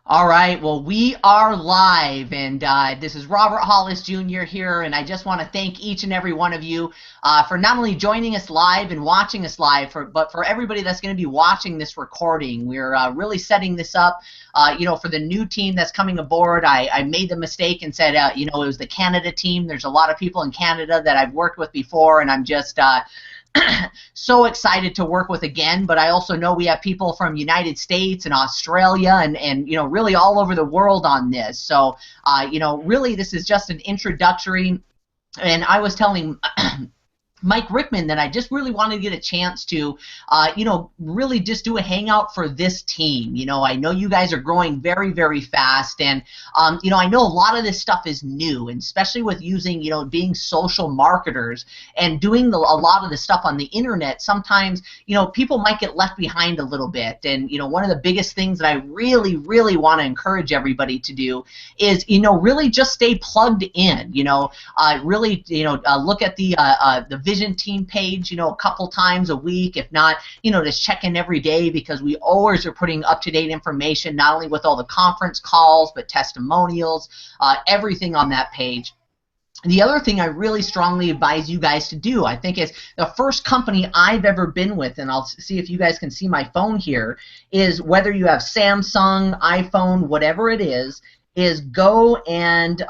All right, well, we are live, and this is Robert Hollis Jr. here, and I just want to thank each and every one of you for not only joining us live and watching us live, but for everybody that's going to be watching this recording. We're really setting this up, for the new team that's coming aboard. I made the mistake and said, it was the Canada team. There's a lot of people in Canada that I've worked with before, and I'm just so excited to work with again. But I also know we have people from United States and Australia and really all over the world on this. So really this is just an introductory. And I was telling Mike Rickman that I just really wanted to get a chance to, really just do a hangout for this team. I know you guys are growing very, very fast, and I know a lot of this stuff is new, and especially with using, being social marketers and doing a lot of the stuff on the internet. Sometimes, people might get left behind a little bit, and one of the biggest things that I really, really want to encourage everybody to do is, really just stay plugged in. Really, look at the Vision team page, a couple times a week, if not, just check in every day, because we always are putting up-to-date information, not only with all the conference calls, but testimonials, everything on that page. The other thing I really strongly advise you guys to do, I think it's the first company I've ever been with, and I'll see if you guys can see my phone here, is whether you have Samsung, iPhone, whatever it is go and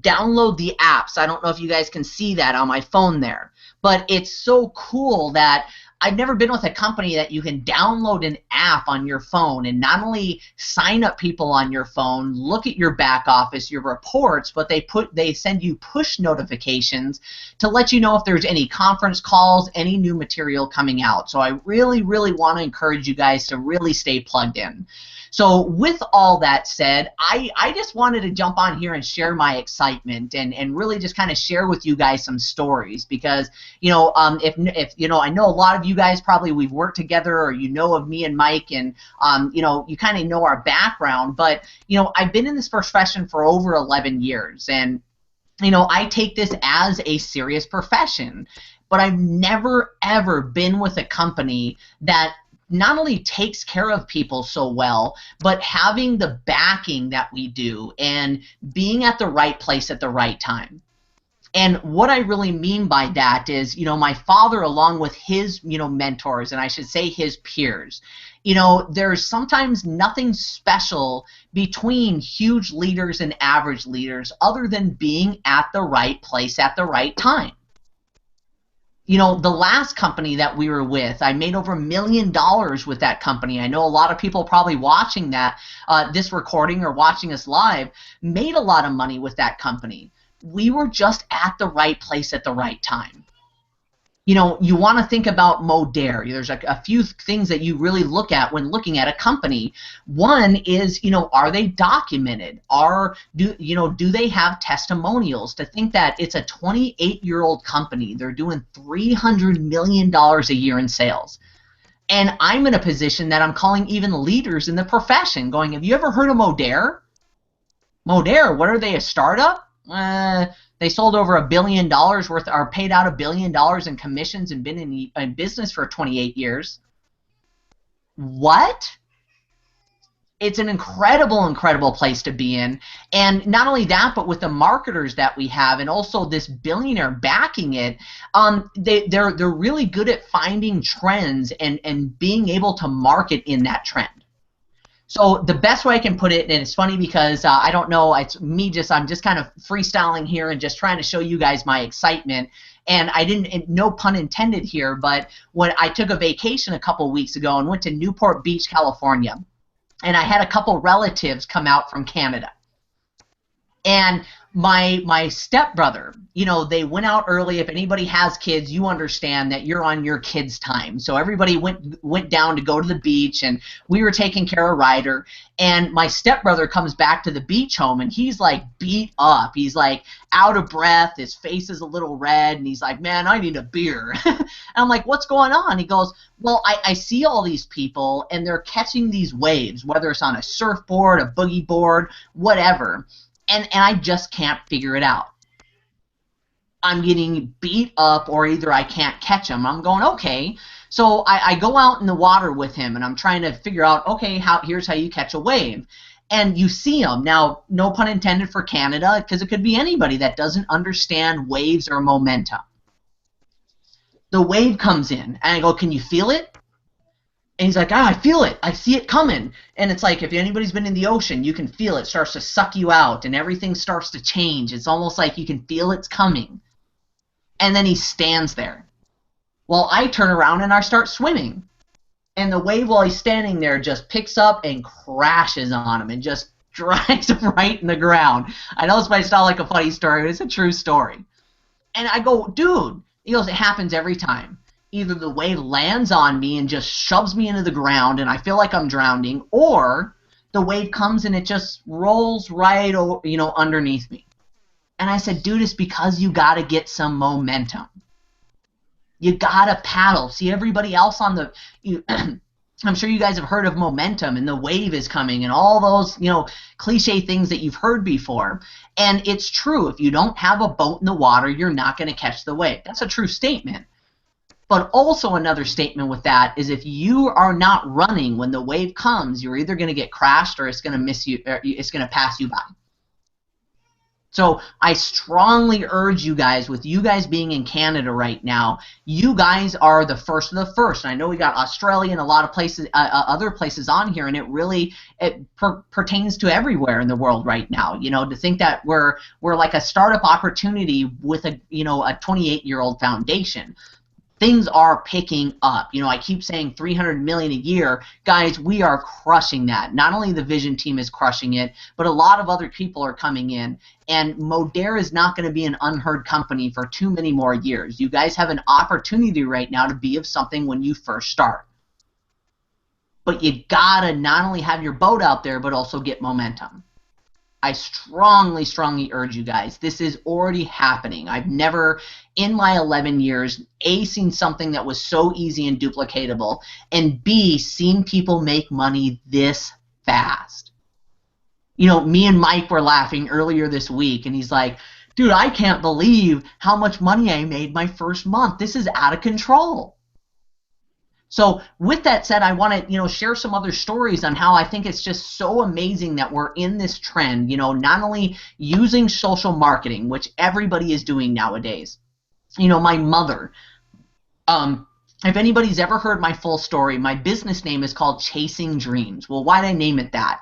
download the apps. I don't know if you guys can see that on my phone there, but it's so cool that I've never been with a company that you can download an app on your phone and not only sign up people on your phone, look at your back office, your reports, but they send you push notifications to let you know if there's any conference calls, any new material coming out. So I really, really want to encourage you guys to really stay plugged in. So with all that said, I just wanted to jump on here and share my excitement and really just kind of share with you guys some stories, because if I know a lot of you guys probably we've worked together, or of me and Mike, and you kind of know our background, but I've been in this profession for over 11 years, and I take this as a serious profession, but I've never ever been with a company that not only takes care of people so well, but having the backing that we do and being at the right place at the right time. And what I really mean by that is, my father, along with his, mentors, and I should say his peers, there's sometimes nothing special between huge leaders and average leaders other than being at the right place at the right time. The last company that we were with, I made over $1 million with that company. I know a lot of people probably watching this recording or watching us live made a lot of money with that company. We were just at the right place at the right time. You want to think about Modere. There's a few things that you really look at when looking at a company. One is, are they documented? Do they have testimonials? To think that it's a 28-year-old company, they're doing $300 million a year in sales. And I'm in a position that I'm calling even leaders in the profession, going, have you ever heard of Modere? Modere, what are they, a startup? They sold over $1 billion worth, or paid out $1 billion in commissions, and been in business for 28 years. What? It's an incredible, incredible place to be in. And not only that, but with the marketers that we have, and also this billionaire backing it, they're really good at finding trends and being able to market in that trend. So the best way I can put it, and it's funny because I don't know, it's me I'm just kind of freestyling here and just trying to show you guys my excitement. And I didn't, no pun intended here, but when I took a vacation a couple weeks ago and went to Newport Beach, California, and I had a couple relatives come out from Canada. And my stepbrother, they went out early. If anybody has kids, you understand that you're on your kids' time. So everybody went down to go to the beach, and we were taking care of Ryder. And my stepbrother comes back to the beach home, and he's like beat up. He's like out of breath. His face is a little red, and he's like, man, I need a beer. And I'm like, what's going on? He goes, well, I see all these people, and they're catching these waves, whether it's on a surfboard, a boogie board, whatever. And I just can't figure it out. I'm getting beat up, or either I can't catch them. I'm going, okay. So I go out in the water with him, and I'm trying to figure out, okay, here's how you catch a wave. And you see them. Now, no pun intended for Canada, because it could be anybody that doesn't understand waves or momentum. The wave comes in, and I go, can you feel it? And he's like, I feel it. I see it coming. And it's like, if anybody's been in the ocean, you can feel it starts to suck you out, and everything starts to change. It's almost like you can feel it's coming. And then he stands there. Well, I turn around and I start swimming. And the wave, while he's standing there, just picks up and crashes on him and just drags him right in the ground. I know this might sound like a funny story, but it's a true story. And I go, dude, he goes, it happens every time. Either the wave lands on me and just shoves me into the ground and I feel like I'm drowning, or the wave comes and it just rolls right underneath me. And I said, dude, it's because you got to get some momentum. You got to paddle. See everybody else on the I'm sure you guys have heard of momentum and the wave is coming and all those, cliche things that you've heard before. And it's true. If you don't have a boat in the water, you're not going to catch the wave. That's a true statement. But also another statement with that is if you are not running when the wave comes, you're either going to get crashed or it's going to miss you, or it's going to pass you by. So I strongly urge you guys, with you guys being in Canada right now, you guys are the first of the first. And I know we got Australia and a lot of places, other places on here, and it pertains to everywhere in the world right now. To think that we're like a startup opportunity with a 28-year-old foundation. Things are picking up. I keep saying 300 million a year. Guys, we are crushing that. Not only the Vision team is crushing it, but a lot of other people are coming in. And Modere is not going to be an unheard company for too many more years. You guys have an opportunity right now to be of something when you first start. But you got to not only have your boat out there, but also get momentum. I strongly, strongly urge you guys. This is already happening. I've never, in my 11 years, A, seen something that was so easy and duplicatable, and B, seen people make money this fast. Me and Mike were laughing earlier this week, and he's like, dude, I can't believe how much money I made my first month. This is out of control. So with that said, I want to share some other stories on how I think it's just so amazing that we're in this trend, not only using social marketing, which everybody is doing nowadays. My mother, if anybody's ever heard my full story, my business name is called Chasing Dreams. Well, why did I name it that?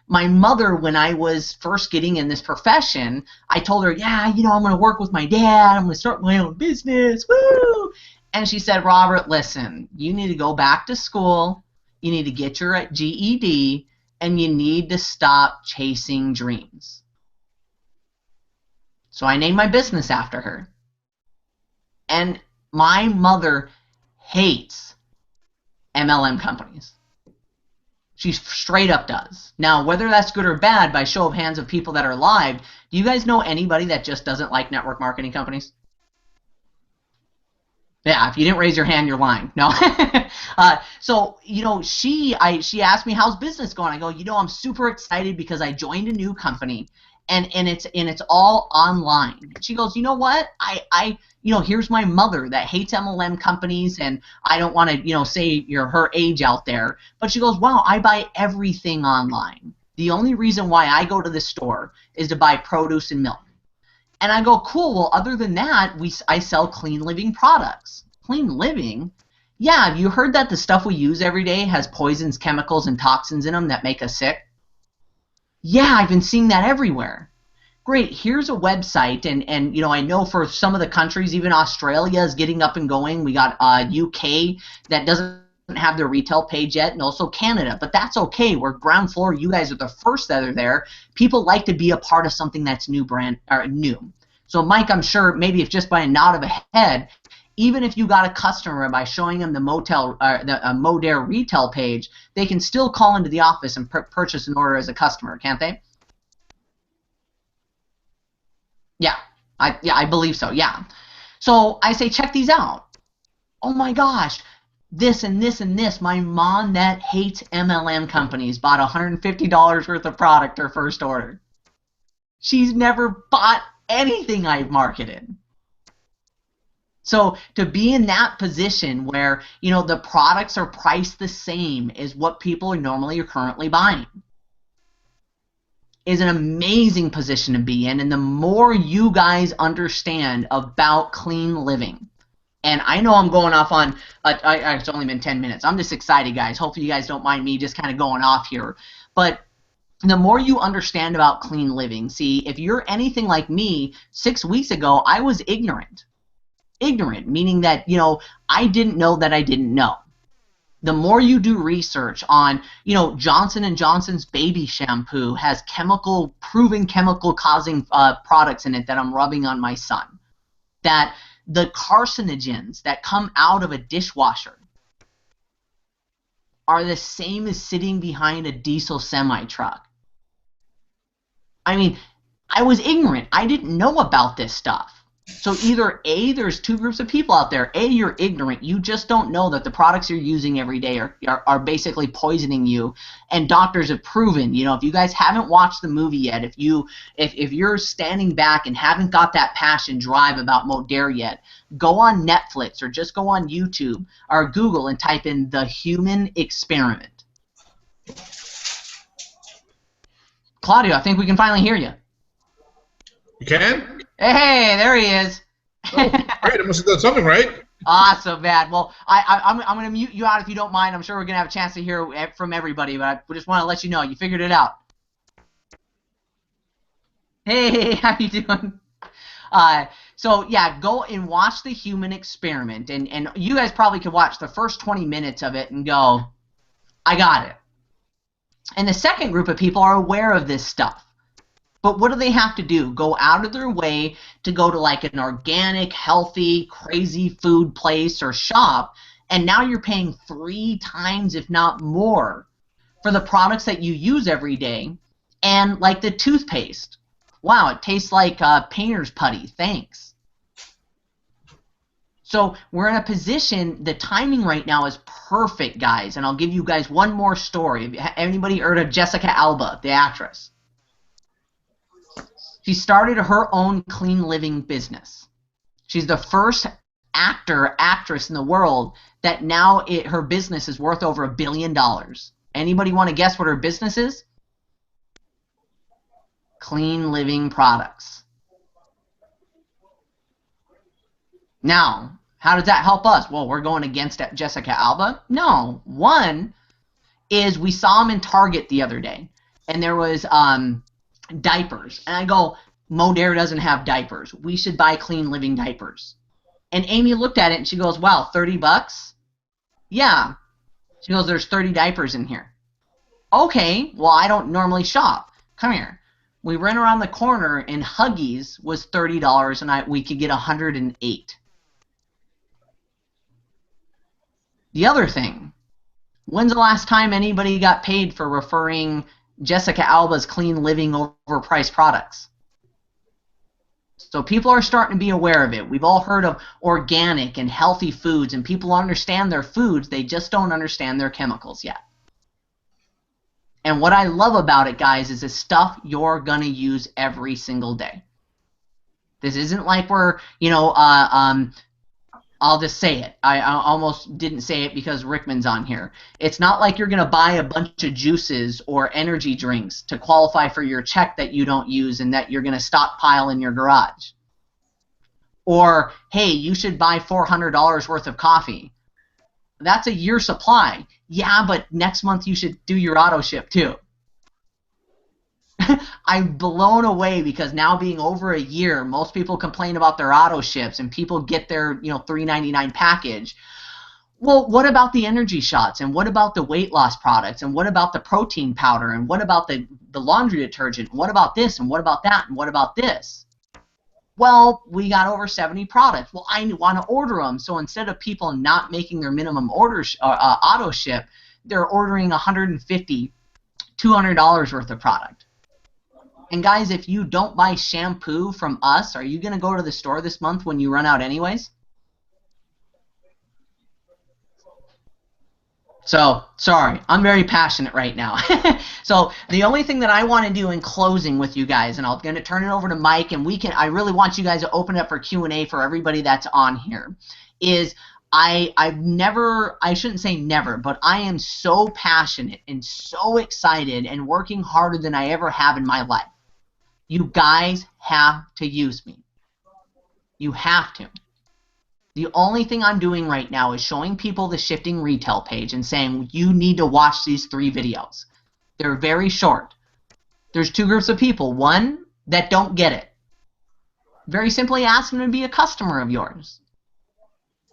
My mother, when I was first getting in this profession, I told her, yeah, I'm going to work with my dad. I'm going to start my own business. Woo! And she said, Robert, listen, you need to go back to school, you need to get your GED, and you need to stop chasing dreams. So I named my business after her. And my mother hates MLM companies. She straight up does. Now, whether that's good or bad, by show of hands of people that are live, do you guys know anybody that just doesn't like network marketing companies? Yeah, if you didn't raise your hand, you're lying. No. So, she asked me, how's business going? I go, I'm super excited because I joined a new company and it's all online. She goes, you know what? Here's my mother that hates MLM companies, and I don't want to, say her age out there, but she goes, wow, I buy everything online. The only reason why I go to the store is to buy produce and milk. And I go, cool, well, other than that, I sell clean living products. Clean living? Yeah, have you heard that the stuff we use every day has poisons, chemicals, and toxins in them that make us sick? Yeah, I've been seeing that everywhere. Great, here's a website, and I know for some of the countries, even Australia is getting up and going. We got UK that doesn't have their retail page yet, and also Canada, but that's okay. We're ground floor. You guys are the first that are there. People like to be a part of something that's new. So Mike, I'm sure maybe if just by a nod of a head, even if you got a customer by showing them the Modere retail page, they can still call into the office and purchase an order as a customer, can't they? Yeah, I believe so. Yeah. So I say, check these out. Oh my gosh. This and this and this. My mom that hates MLM companies bought $150 worth of product her first order. She's never bought anything I've marketed. So to be in that position where, the products are priced the same as what people are currently buying. is an amazing position to be in, and the more you guys understand about clean living, and I know I'm going off on, it's only been 10 minutes. I'm just excited, guys. Hopefully you guys don't mind me just kind of going off here. But the more you understand about clean living, see, if you're anything like me, 6 weeks ago, I was ignorant. Ignorant, meaning that, you know, I didn't know that I didn't know. The more you do research on, you know, Johnson & Johnson's baby shampoo has proven chemical causing products in it that I'm rubbing on my son. That the carcinogens that come out of a dishwasher are the same as sitting behind a diesel semi-truck. I mean, I was ignorant. I didn't know about this stuff. So either A, there's two groups of people out there. A, you're ignorant. You just don't know that the products you're using every day are basically poisoning you. And doctors have proven, you know, if you guys haven't watched the movie yet, if you're standing back and haven't got that passion drive about Modere yet, go on Netflix or just go on YouTube or Google and type in The Human Experiment. Claudio, I think we can finally hear you. You can? Hey, there he is. Oh, great. I must have done something right. Awesome, man. Well, I'm going to mute you out if you don't mind. I'm sure we're going to have a chance to hear from everybody, but I just want to let you know you figured it out. Hey, how you doing? So, yeah, go and watch The Human Experiment, and you guys probably could watch the first 20 minutes of it and go, I got it. And the second group of people are aware of this stuff. But what do they have to do? Go out of their way to go to like an organic, healthy, crazy food place or shop, and now you're paying 3 times, if not more, for the products that you use every day. And like the toothpaste. Wow, it tastes like painter's putty. Thanks. So we're in a position, the timing right now is perfect, guys. And I'll give you guys one more story. Anybody heard of Jessica Alba, the actress? She started her own clean living business. She's the first actress in the world that now her business is worth over $1 billion. Anybody want to guess what her business is? Clean living products. Now, how does that help us? Well, we're going against Jessica Alba? No. One is we saw them in Target the other day, and there was diapers. And I go, Modere doesn't have diapers. We should buy clean living diapers. And Amy looked at it and she goes, wow, 30 bucks? Yeah. She goes, there's 30 diapers in here. Okay, well, I don't normally shop. Come here. We ran around the corner and Huggies was $30 and we could get 108. The other thing, when's the last time anybody got paid for referring Jessica Alba's clean living overpriced products? So people are starting to be aware of it. We've all heard of organic and healthy foods, and people understand their foods, they just don't understand their chemicals yet. And what I love about it, guys, is it's stuff you're going to use every single day. This isn't like we're, you know, I'll just say it. I almost didn't say it because Rickman's on here. It's not like you're going to buy a bunch of juices or energy drinks to qualify for your check that you don't use and that you're going to stockpile in your garage. Or, hey, you should buy $400 worth of coffee. That's a year supply. Yeah, but next month you should do your auto ship too. I'm blown away because now being over a year, most people complain about their auto ships and people get their, you know, $3.99 package. Well, what about the energy shots, and what about the weight loss products, and what about the protein powder, and what about the laundry detergent, what about this, and what about that, and what about this? Well, we got over 70 products. Well, I want to order them. So instead of people not making their minimum order auto ship, they're ordering $150, $200 worth of product. And guys, if you don't buy shampoo from us, are you going to go to the store this month when you run out anyways? So, sorry, I'm very passionate right now. So, the only thing that I want to do in closing with you guys, and I'm going to turn it over to Mike, and I really want you guys to open it up for Q&A for everybody that's on here, is I shouldn't say never, but I am so passionate and so excited and working harder than I ever have in my life. You guys have to use me. You have to. The only thing I'm doing right now is showing people the shifting retail page and saying, you need to watch these 3 videos. They're very short. There's 2 groups of people. One that don't get it. Very simply ask them to be a customer of yours.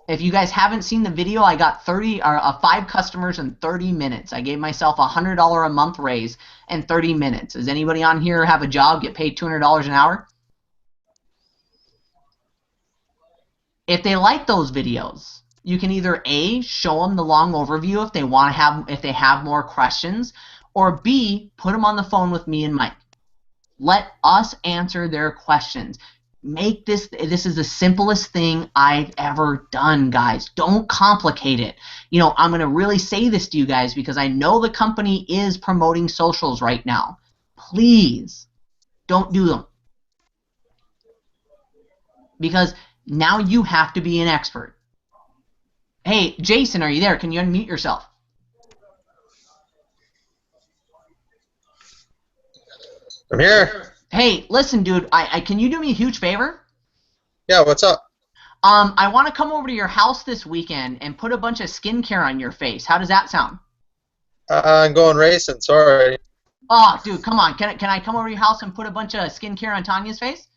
If you guys haven't seen the video, I got 5 customers in 30 minutes. I gave myself a $100 a month raise in 30 minutes. Does anybody on here have a job, get paid $200 an hour? If they like those videos, you can either A, show them the long overview if they have more questions, or B, put them on the phone with me and Mike. Let us answer their questions. Make this is the simplest thing I've ever done, guys. Don't complicate it. You know, I'm going to really say this to you guys because I know the company is promoting socials right now. Please don't do them. Because now you have to be an expert. Hey, Jason, are you there? Can you unmute yourself? I'm here. Hey, listen, dude, can you do me a huge favor? Yeah, what's up? I want to come over to your house this weekend and put a bunch of skincare on your face. How does that sound? I'm going racing, sorry. Oh, dude, come on. Can I come over to your house and put a bunch of skincare on Tanya's face?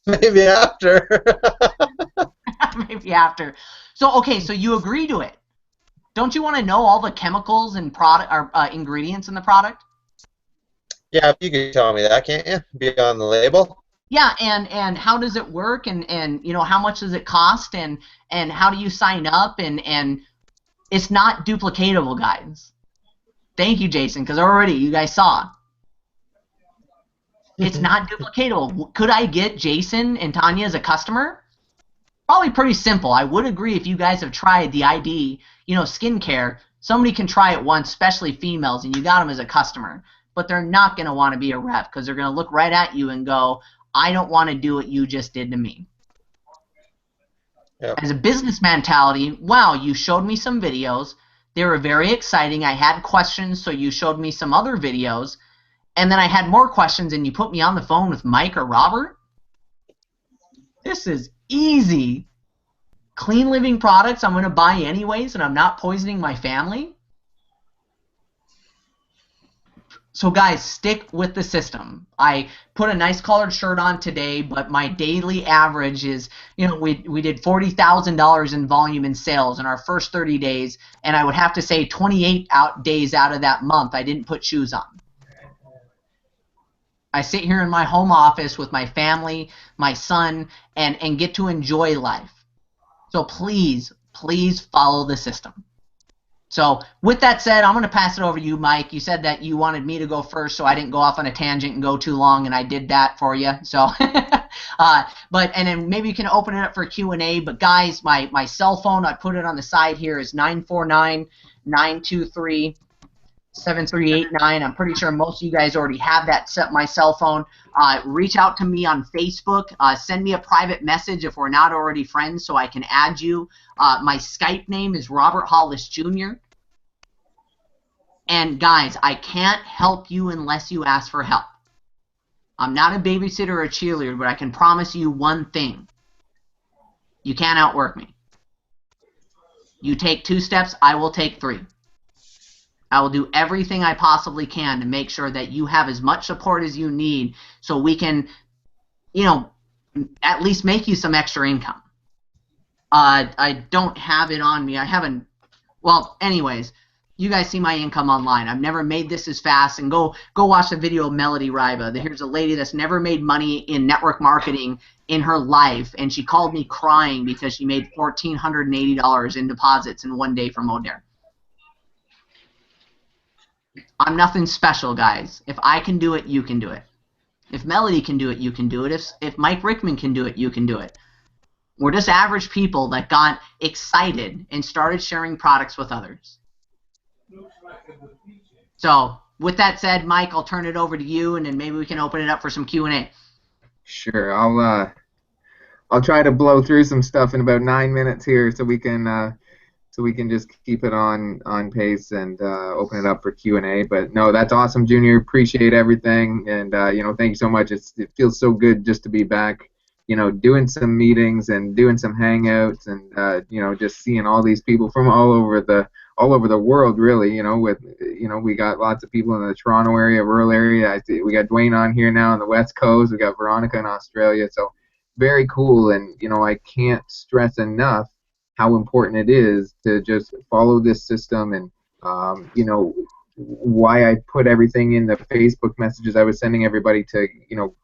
Maybe after. Maybe after. So, okay, so you agree to it. Don't you want to know all the chemicals and ingredients in the product? Yeah, if you could tell me that, can't you? Be on the label? Yeah, and how does it work, and you know, how much does it cost, and how do you sign up, and it's not duplicatable, guys. Thank you, Jason, because already you guys saw. It's not duplicatable. Could I get Jason and Tanya as a customer? Probably pretty simple. I would agree if you guys have tried the ID, you know, skincare. Somebody can try it once, especially females, and you got them as a customer. But they're not going to want to be a rep because they're going to look right at you and go, I don't want to do what you just did to me. Yep. As a business mentality, wow, you showed me some videos. They were very exciting. I had questions, so you showed me some other videos. And then I had more questions, and you put me on the phone with Mike or Robert. This is easy. Clean living products I'm going to buy anyways, and I'm not poisoning my family. So guys, stick with the system. I put a nice collared shirt on today, but my daily average is, you know, we did $40,000 in volume in sales in our first 30 days, and I would have to say 28 days out of that month I didn't put shoes on. I sit here in my home office with my family, my son, and get to enjoy life. So please, please follow the system. So with that said, I'm going to pass it over to you, Mike. You said that you wanted me to go first, so I didn't go off on a tangent and go too long, and I did that for you. So, and then maybe you can open it up for Q&A. But guys, my cell phone, I put it on the side here, is 949-923-7389. I'm pretty sure most of you guys already have that set. My cell phone. Reach out to me on Facebook. Send me a private message if we're not already friends, so I can add you. My Skype name is Robert Hollis Jr. And guys, I can't help you unless you ask for help. I'm not a babysitter or a cheerleader, but I can promise you one thing. You can't outwork me. You take 2 steps, I will take 3. I will do everything I possibly can to make sure that you have as much support as you need so we can, you know, at least make you some extra income. I don't have it on me. I haven't. Well, anyways, you guys see my income online. I've never made this as fast. And go watch the video of Melody Riva. Here's a lady that's never made money in network marketing in her life, and she called me crying because she made $1,480 in deposits in one day from Modere. I'm nothing special, guys. If I can do it, you can do it. If Melody can do it, you can do it. If Mike Rickman can do it, you can do it. We're just average people that got excited and started sharing products with others. So, with that said, Mike, I'll turn it over to you, and then maybe we can open it up for some Q&A. Sure. I'll try to blow through some stuff in about 9 minutes here, so we can just keep it on pace and open it up for Q&A. But no, that's awesome, Junior. Appreciate everything, and thank you so much. It feels so good just to be back, doing some meetings and doing some hangouts, and just seeing all these people from all over the world, really. We got lots of people in the Toronto area, rural area. We got Dwayne on here now on the West Coast. We got Veronica in Australia. So very cool, and I can't stress enough how important it is to just follow this system, and why I put everything in the Facebook messages I was sending everybody to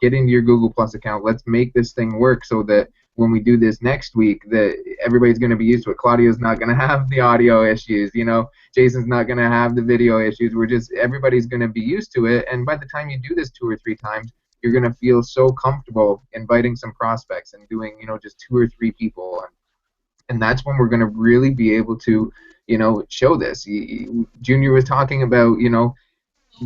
get into your Google Plus account. Let's make this thing work so that when we do this next week, that everybody's going to be used to it. Claudio's not going to have the audio issues, Jason's not going to have the video issues. Everybody's going to be used to it, and by the time you do this 2 or 3 times, you're going to feel so comfortable inviting some prospects and doing just 2 or 3 people. And that's when we're going to really be able to, show this. Junior was talking about,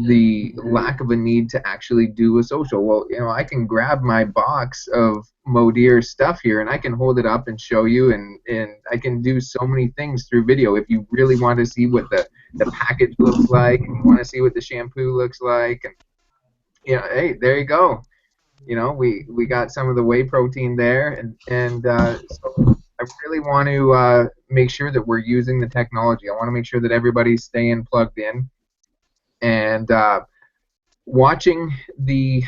the lack of a need to actually do a social. Well, I can grab my box of Modere stuff here, and I can hold it up and show you, and I can do so many things through video. If you really want to see what the package looks like, and you want to see what the shampoo looks like, and hey, there you go. We got some of the whey protein there, and so I really want to make sure that we're using the technology. I want to make sure that everybody's staying plugged in, and watching the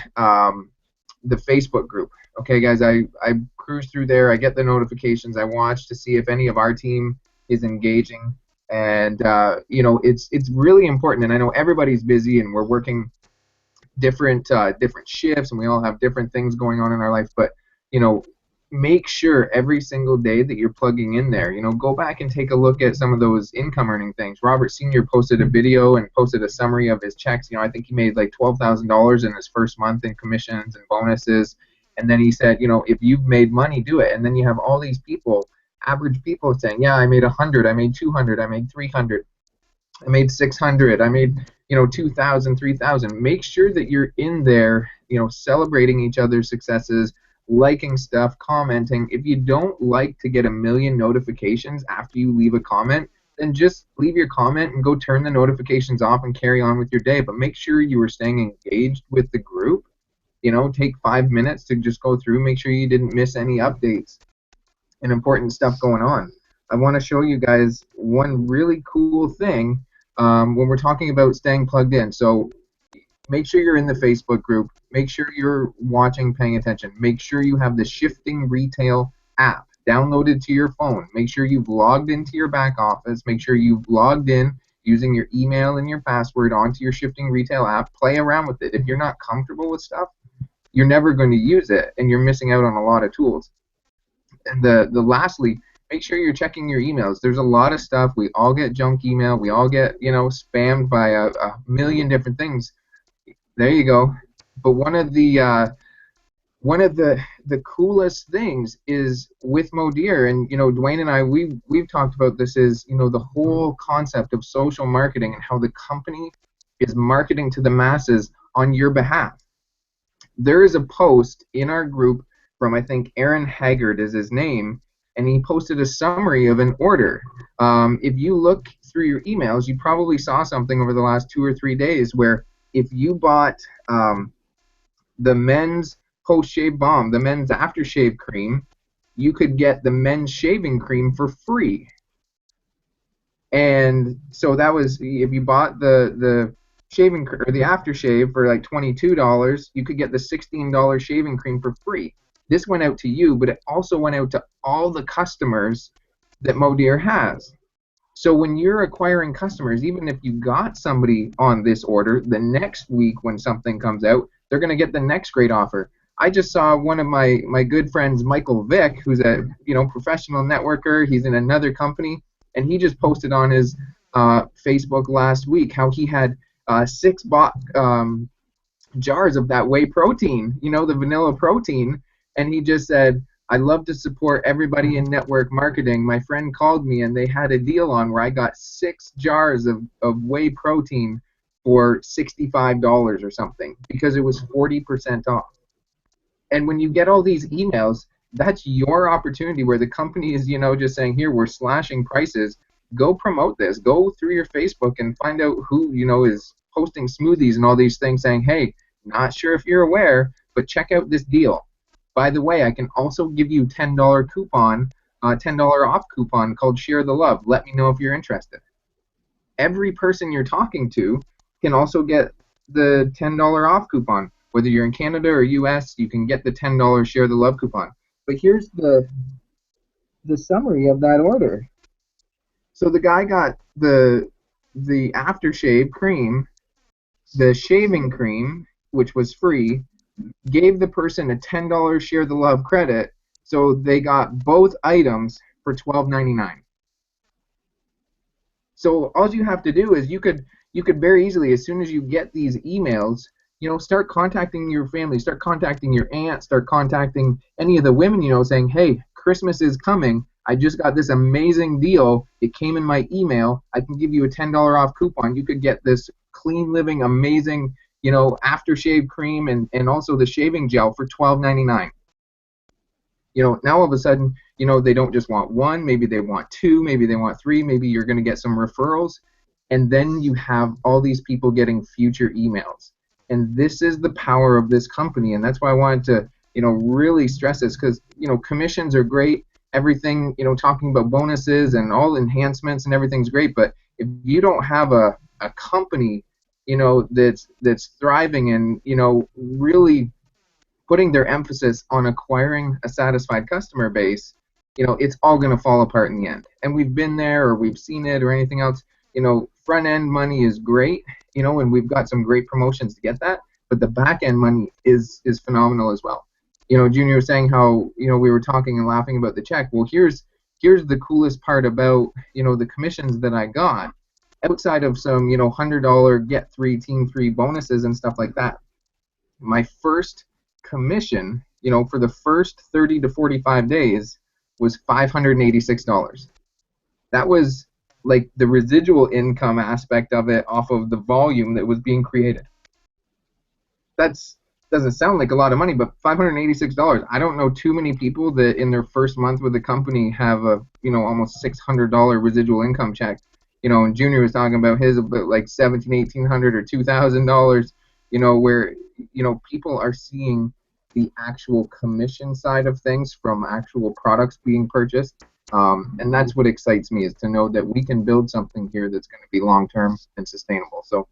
Facebook group. Okay, guys, I cruise through there. I get the notifications. I watch to see if any of our team is engaging, and it's really important. And I know everybody's busy, and we're working different shifts, and we all have different things going on in our life, but make sure every single day that you're plugging in there. Go back and take a look at some of those income earning things. Robert Sr. posted a video and posted a summary of his checks. I think he made like $12,000 in his first month in commissions and bonuses, and then he said, if you've made money, do it. And then you have all these people, average people, saying, yeah, I made 100, I made 200, I made 300, I made 600, I made 2,000, 3,000. Make sure that you're in there, celebrating each other's successes, liking stuff, commenting. If you don't like to get a million notifications after you leave a comment, then just leave your comment and go turn the notifications off and carry on with your day. But make sure you are staying engaged with the group. Take 5 minutes to just go through, make sure you didn't miss any updates and important stuff going on. I want to show you guys one really cool thing when we're talking about staying plugged in. So make sure you're in the Facebook group. Make sure you're watching, paying attention. Make sure you have the Shifting Retail app downloaded to your phone. Make sure you've logged into your back office. Make sure you've logged in using your email and your password onto your Shifting Retail app. Play around with it. If you're not comfortable with stuff, you're never going to use it, and you're missing out on a lot of tools. And lastly, make sure you're checking your emails. There's a lot of stuff. We all get junk email. We all get spammed by a million different things. There you go. But one of the coolest things is with Modere, and Dwayne and I we've talked about this, is the whole concept of social marketing and how the company is marketing to the masses on your behalf. There is a post in our group from, I think, Aaron Haggard is his name, and he posted a summary of an order. If you look through your emails, you probably saw something over the last 2 or 3 days where if you bought the men's post-shave balm, the men's aftershave cream, you could get the men's shaving cream for free. And so that was, if you bought the shaving or the aftershave for like $22, you could get the $16 shaving cream for free. This went out to you, but it also went out to all the customers that Modere has. So when you're acquiring customers, even if you got somebody on this order, the next week when something comes out, they're going to get the next great offer. I just saw one of my good friends, Michael Vick, who's a professional networker. He's in another company, and he just posted on his Facebook last week how he had 6 jars of that whey protein, the vanilla protein, and he just said, "I'd love to support everybody in network marketing. My friend called me, and they had a deal on where I got 6 jars of whey protein for $65 or something because it was 40% off." And when you get all these emails, that's your opportunity where the company is, just saying, here, we're slashing prices. Go promote this. Go through your Facebook and find out who, is posting smoothies and all these things saying, hey, not sure if you're aware, but check out this deal. By the way, I can also give you $10 coupon, $10 off coupon called Share the Love. Let me know if you're interested. Every person you're talking to can also get the $10 off coupon. Whether you're in Canada or US, you can get the $10 Share the Love coupon. But here's the summary of that order. So the guy got the aftershave cream, the shaving cream, which was free, gave the person a $10 Share the Love credit, so they got both items for $12.99. So all you have to do is you could very easily, as soon as you get these emails, start contacting your family, start contacting your aunt, start contacting any of the women, saying, hey, Christmas is coming. I just got this amazing deal. It came in my email. I can give you a $10 off coupon. You could get this clean living, amazing, aftershave cream and also the shaving gel for $12.99. Now all of a sudden, they don't just want one, maybe they want two, maybe they want three, maybe you're going to get some referrals, and then you have all these people getting future emails. And this is the power of this company, and that's why I wanted to, really stress this, because, commissions are great, everything, talking about bonuses and all enhancements and everything's great, but if you don't have a company, that's thriving and, really putting their emphasis on acquiring a satisfied customer base, it's all going to fall apart in the end. And we've been there, or we've seen it, or anything else. Front end money is great, and we've got some great promotions to get that. But the back end money is phenomenal as well. Junior was saying how we were talking and laughing about the check. Well, here's the coolest part about the commissions that I got, outside of some $100 get 3 team 3 bonuses and stuff like that. My first commission, for the first 30 to 45 days was $586. That was like the residual income aspect of it off of the volume that was being created. That's doesn't sound like a lot of money, but $586. I don't know too many people that in their first month with the company have a almost $600 residual income check. And Junior was talking about his about like $1,700, $1,800, or $2,000. Where people are seeing the actual commission side of things from actual products being purchased, and that's what excites me, is to know that we can build something here that's going to be long-term and sustainable. So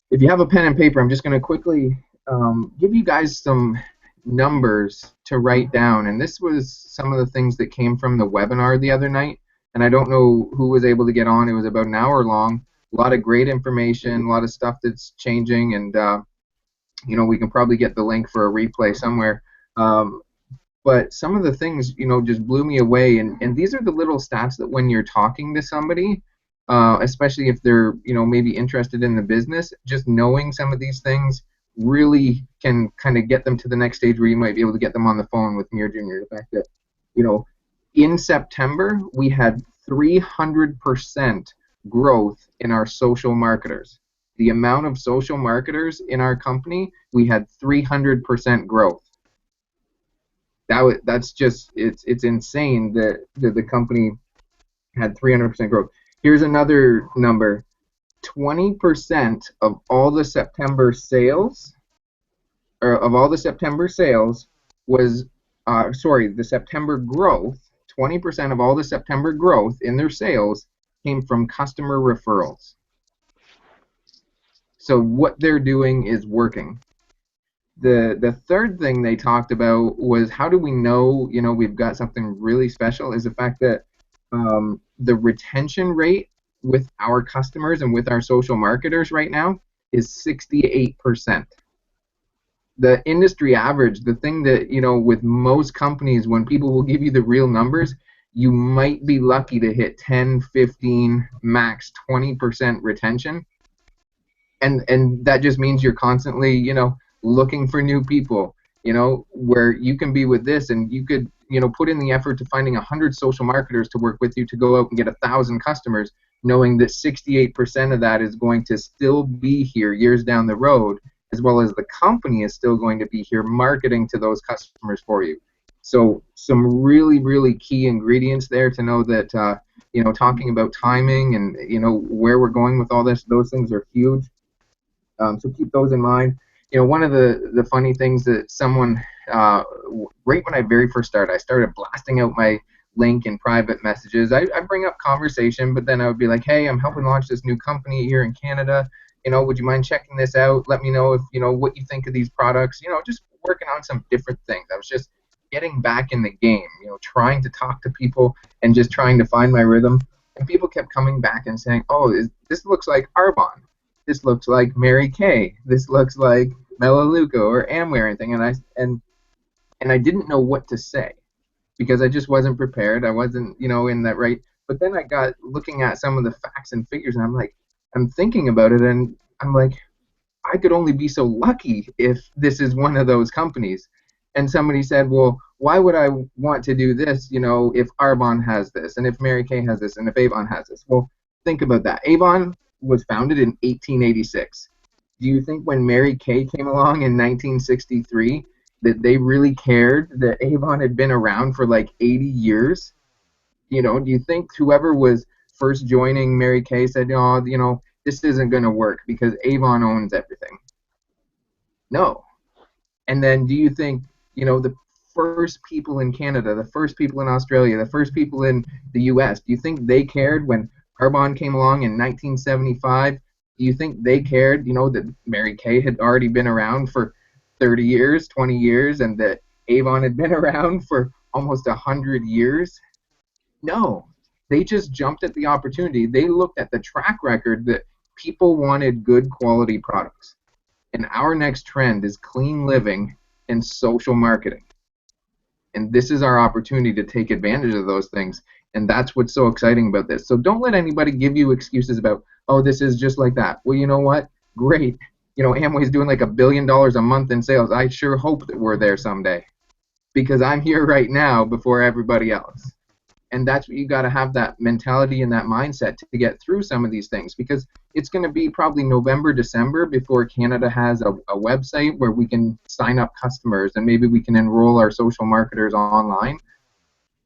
if you have a pen and paper, I'm just going to quickly give you guys some numbers to write down, and this was some of the things that came from the webinar the other night, and I don't know who was able to get on. It was about an hour long. A lot of great information, a lot of stuff that's changing, and we can probably get the link for a replay somewhere. But some of the things, just blew me away, and these are the little stats that when you're talking to somebody, especially if they're, maybe interested in the business, just knowing some of these things really can kind of get them to the next stage where you might be able to get them on the phone with me or Junior. The fact that, in September, we had 300% growth in our social marketers. The amount of social marketers in our company, we had 300% growth. That's just, it's insane that the company had 300% growth. Here's another number. 20% of all the September sales, was, the September growth, 20% of all the September growth in their sales came from customer referrals. So what they're doing is working. The third thing they talked about was, how do we know we've got something really special, is the fact that the retention rate with our customers and with our social marketers right now is 68%. The industry average, the thing that, with most companies, when people will give you the real numbers, you might be lucky to hit 10, 15, max 20% retention. And that just means you're constantly, looking for new people, where you can be with this, and you could, put in the effort to finding 100 social marketers to work with you to go out and get 1,000 customers, knowing that 68% of that is going to still be here years down the road, as well as the company is still going to be here marketing to those customers for you. So some really, really key ingredients there to know that, you know, talking about timing and, you know, where we're going with all this, those things are huge. So keep those in mind. You know, one of the funny things that someone, right when I very first started, I started blasting out my link in private messages. I bring up conversation, but then I would be like, hey, I'm helping launch this new company here in Canada. You know, would you mind checking this out? Let me know if, you know, what you think of these products. You know, just working on some different things. I was just getting back in the game, you know, trying to talk to people and just trying to find my rhythm. And people kept coming back and saying, oh, this looks like Arbonne. This looks like Mary Kay. This looks like Melaleuca or Amway or anything. And I didn't know what to say because I just wasn't prepared. I wasn't, you know, in that right. But then I got looking at some of the facts and figures, and I'm like, I'm thinking about it, and I'm like, I could only be so lucky if this is one of those companies. And somebody said, well, why would I want to do this, you know, if Arbonne has this, and if Mary Kay has this, and if Avon has this? Well, think about that. Avon was founded in 1886. Do you think when Mary Kay came along in 1963 that they really cared that Avon had been around for like 80 years? You know, do you think whoever was first joining Mary Kay said, oh, you know, this isn't going to work because Avon owns everything? No. And then do you think, you know, the first people in Canada, the first people in Australia, the first people in the US, do you think they cared when Arbonne came along in 1975? Do you think they cared, you know, that Mary Kay had already been around for 30 years, 20 years, and that Avon had been around for almost 100 years? No. They just jumped at the opportunity. They looked at the track record that people wanted good quality products. And our next trend is clean living and social marketing. And this is our opportunity to take advantage of those things. And that's what's so exciting about this. So don't let anybody give you excuses about, oh, this is just like that. Well, you know what? Great. You know, Amway's doing like $1 billion a month in sales. I sure hope that we're there someday because I'm here right now before everybody else. And that's what you got to have, that mentality and that mindset to get through some of these things, because it's going to be probably November, December before Canada has a website where we can sign up customers and maybe we can enroll our social marketers online.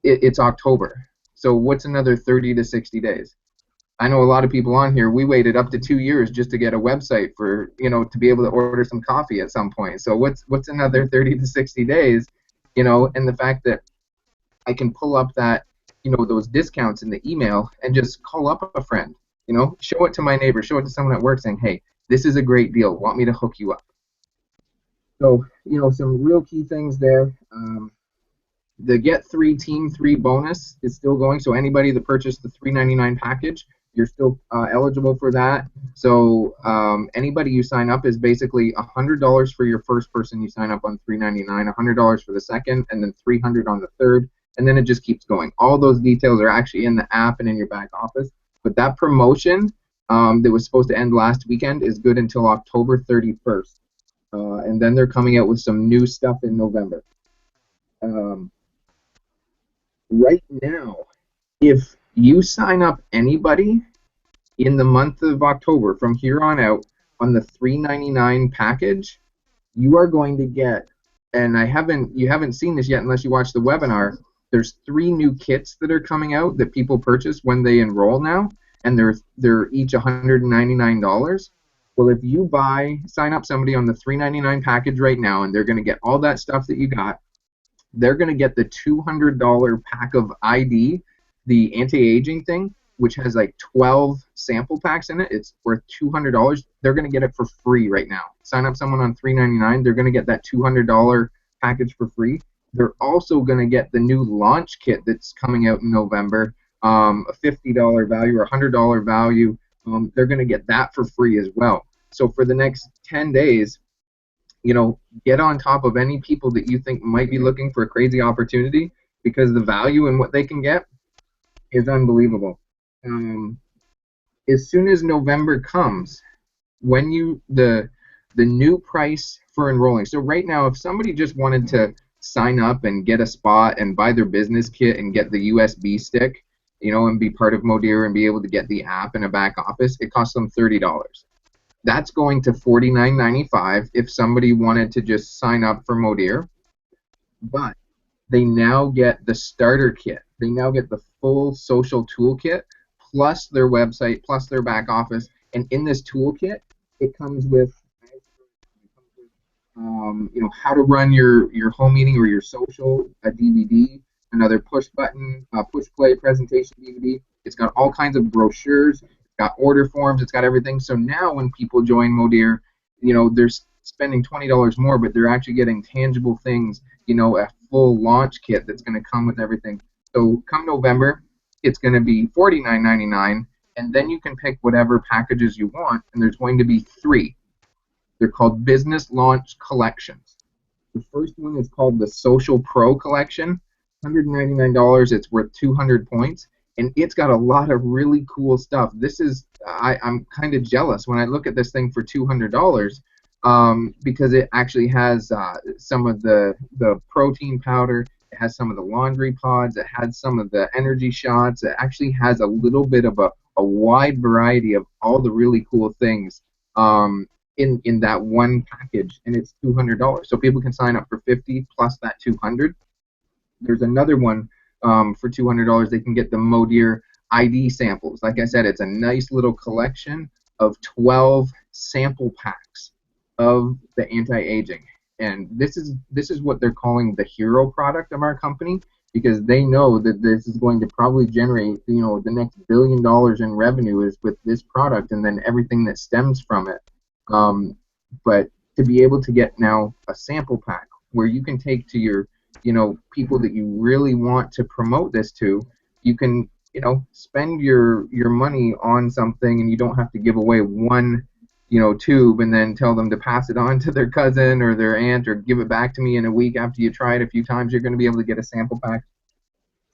It's October. So what's another 30 to 60 days? I know a lot of people on here, we waited up to 2 years just to get a website for, you know, to be able to order some coffee at some point. So what's another 30 to 60 days, you know, and the fact that I can pull up that, you know, those discounts in the email and just call up a friend, you know, show it to my neighbor, show it to someone at work saying, hey, this is a great deal. Want me to hook you up? So, you know, some real key things there. The Get 3 Team 3 bonus is still going. So anybody that purchased the $3.99 package, you're still eligible for that. So anybody you sign up is basically $100 for your first person you sign up on $3.99, $100 for the second, and then $300 on the third. And then it just keeps going. All those details are actually in the app and in your back office. But that promotion that was supposed to end last weekend is good until October 31st. And then they're coming out with some new stuff in November. Right now, if you sign up anybody in the month of October from here on out on the $3.99 package, you are going to get, and you haven't seen this yet unless you watch the webinar, there's 3 new kits that are coming out that people purchase when they enroll now, and they're each $199. Well, if you sign up somebody on the $3.99 package right now, and they're going to get all that stuff that you got, they're going to get the $200 pack of ID, the anti-aging thing, which has like 12 sample packs in it. It's worth $200. They're going to get it for free right now. Sign up someone on $3.99, they're going to get that $200 package for free. They're also going to get the new launch kit that's coming out in November, a $50 value or $100 value. They're going to get that for free as well. So for the next 10 days, you know, get on top of any people that you think might be looking for a crazy opportunity, because the value in what they can get is unbelievable. As soon as November comes, when the new price for enrolling. So right now, if somebody just wanted to sign up and get a spot and buy their business kit and get the USB stick, you know, and be part of Modere and be able to get the app in a back office, it costs them $30. That's going to $49.95 if somebody wanted to just sign up for Modere. But they now get the starter kit. They now get the full social toolkit, plus their website, plus their back office. And in this toolkit, it comes with how to run your home meeting or your social, a DVD, another push button, push play presentation DVD. It's got all kinds of brochures. It's got order forms. It's got everything. So now when people join Modere, they're spending $20 more, but they're actually getting tangible things. A full launch kit that's going to come with everything. So come November, it's going to be $49.99, and then you can pick whatever packages you want, and there's going to be 3. They're called Business Launch Collections. The first one is called the Social Pro Collection. $199, it's worth 200 points, and it's got a lot of really cool stuff. I'm kind of jealous when I look at this thing for $200, because it actually has some of the protein powder, it has some of the laundry pods, it has some of the energy shots, it actually has a little bit of a wide variety of all the really cool things in that one package, and it's $200. So people can sign up for $50 plus that $200. There's another one for $200. They can get the Modere ID samples. Like I said, it's a nice little collection of 12 sample packs of the anti-aging, and this is what they're calling the hero product of our company, because they know that this is going to probably generate the next $1 billion in revenue is with this product, and then everything that stems from it. But to be able to get now a sample pack where you can take to your people that you really want to promote this to, you can spend your money on something, and you don't have to give away one tube and then tell them to pass it on to their cousin or their aunt or give it back to me in a week after you try it a few times. You're going to be able to get a sample pack.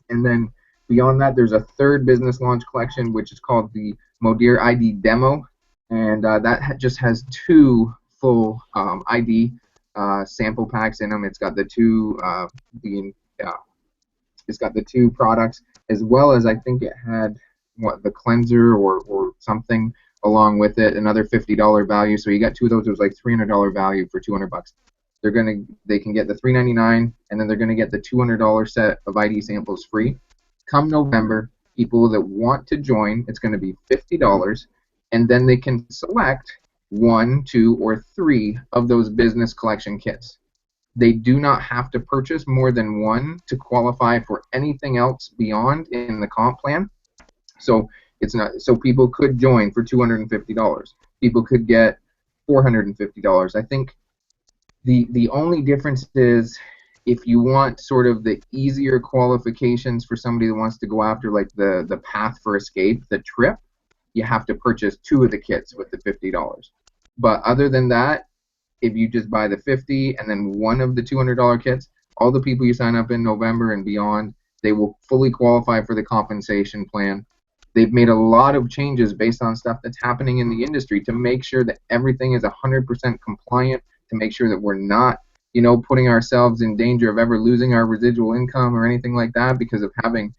And then beyond that, there's a third business launch collection, which is called the Modere ID Demo, and that just has 2 full ID sample packs in them. It's got the 2 it's got the 2 products, as well as I think it had the cleanser or something along with it, another $50 value. So you got 2 of those. It was like $300 value for $200. They can get the $399, and then they're gonna get the $200 set of ID samples free. Come November, people that want to join, it's gonna be $50, and then they can select 1, 2, or 3 of those business collection kits. They do not have to purchase more than 1 to qualify for anything else beyond in the comp plan. So it's not. So people could join for $250. People could get $450. I think the only difference is if you want sort of the easier qualifications for somebody that wants to go after like the path for escape, the trip, you have to purchase 2 of the kits with the $50. But other than that, if you just buy the $50 and then 1 of the $200 kits, all the people you sign up in November and beyond, they will fully qualify for the compensation plan. They've made a lot of changes based on stuff that's happening in the industry to make sure that everything is 100% compliant, to make sure that we're not, putting ourselves in danger of ever losing our residual income or anything like that because of having,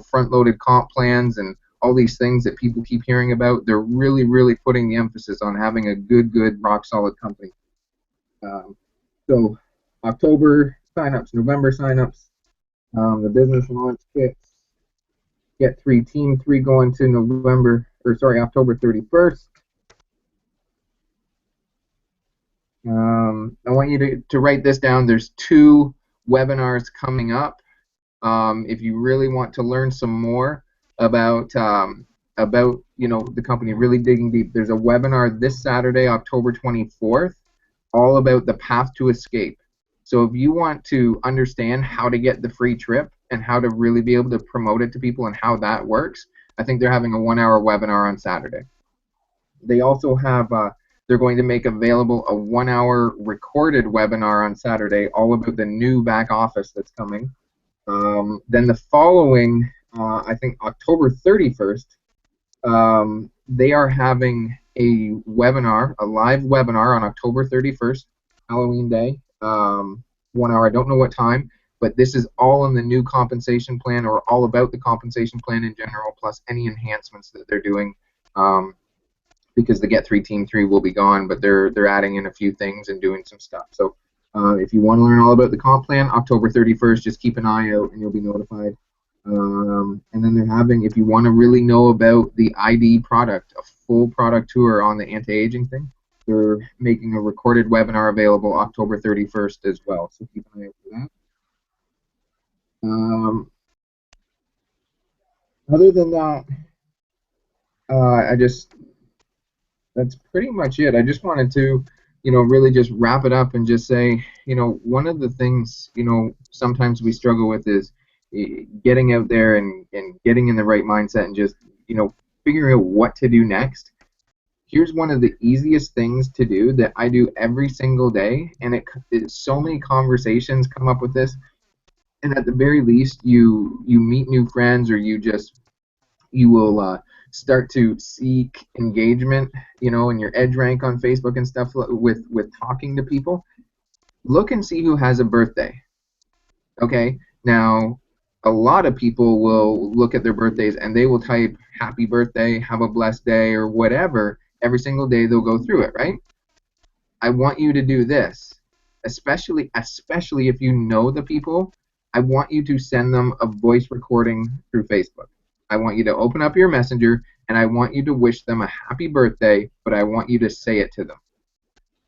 front-loaded comp plans and all these things that people keep hearing about. They're really, really putting the emphasis on having a good, rock-solid company. So October signups, November signups, the business launch kits. Get 3, Team 3 going to October 31st. I want you to write this down. There's 2 webinars coming up. If you really want to learn some more about the company, really digging deep, there's a webinar this Saturday, October 24th, all about the path to escape. So if you want to understand how to get the free trip and how to really be able to promote it to people and how that works, I think they're having a 1-hour webinar on Saturday. They also have, they're going to make available a 1-hour recorded webinar on Saturday all about the new back office that's coming. Then the following, I think October 31st, they are having a webinar, a live webinar on October 31st, Halloween Day, 1 hour. I don't know what time, but this is all in the new compensation plan, or all about the compensation plan in general, plus any enhancements that they're doing, because the Get 3 Team 3 will be gone, but they're adding in a few things and doing some stuff. So If you want to learn all about the comp plan, October 31st, just keep an eye out and you'll be notified. And then they're having, if you want to really know about the ID product, a full product tour on the anti-aging thing, they're making a recorded webinar available October 31st as well. So keep an eye out for that. Other than that, that's pretty much it. I just wanted to, really just wrap it up and just say, one of the things, sometimes we struggle with is getting out there and getting in the right mindset and just, figuring out what to do next. Here's one of the easiest things to do that I do every single day, and so many conversations come up with this, and at the very least, you meet new friends, or you will start to seek engagement, in your edge rank on Facebook and stuff with talking to people. Look and see who has a birthday. Okay, now a lot of people will look at their birthdays and they will type happy birthday, have a blessed day, or whatever. Every single day they'll go through it, right? I want you to do this, especially if you know the people. I want you to send them a voice recording through Facebook. I want you to open up your messenger and I want you to wish them a happy birthday, but I want you to say it to them.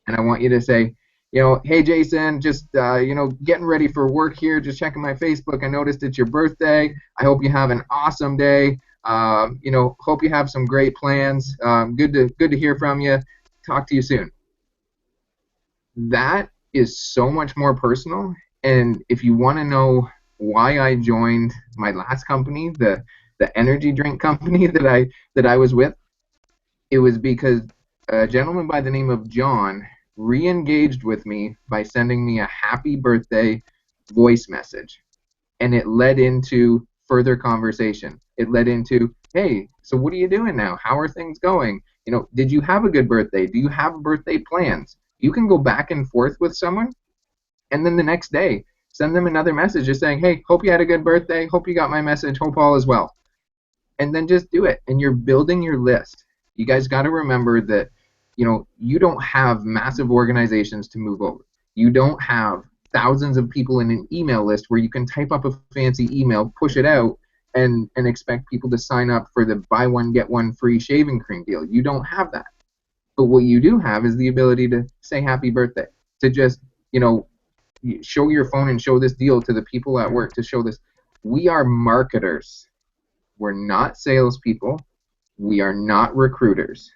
And I want you to say, hey Jason, just getting ready for work here, just checking my Facebook. I noticed it's your birthday. I hope you have an awesome day. Hope you have some great plans. Good to hear from you. Talk to you soon. That is so much more personal. And if you want to know why I joined my last company, the energy drink company that I was with, it was because a gentleman by the name of John re-engaged with me by sending me a happy birthday voice message. And it led into further conversation. It led into, hey, so what are you doing now? How are things going? Did you have a good birthday? Do you have birthday plans? You can go back and forth with someone, and then the next day, send them another message just saying, hey, hope you had a good birthday. Hope you got my message. Hope all is well. And then just do it. And you're building your list. You guys got to remember that, you don't have massive organizations to move over. You don't have thousands of people in an email list where you can type up a fancy email, push it out, and expect people to sign up for the buy one, get one free shaving cream deal. You don't have that. But what you do have is the ability to say happy birthday, to just, show your phone and show this deal to the people at work, to show this. We are marketers. We're not salespeople. We are not recruiters.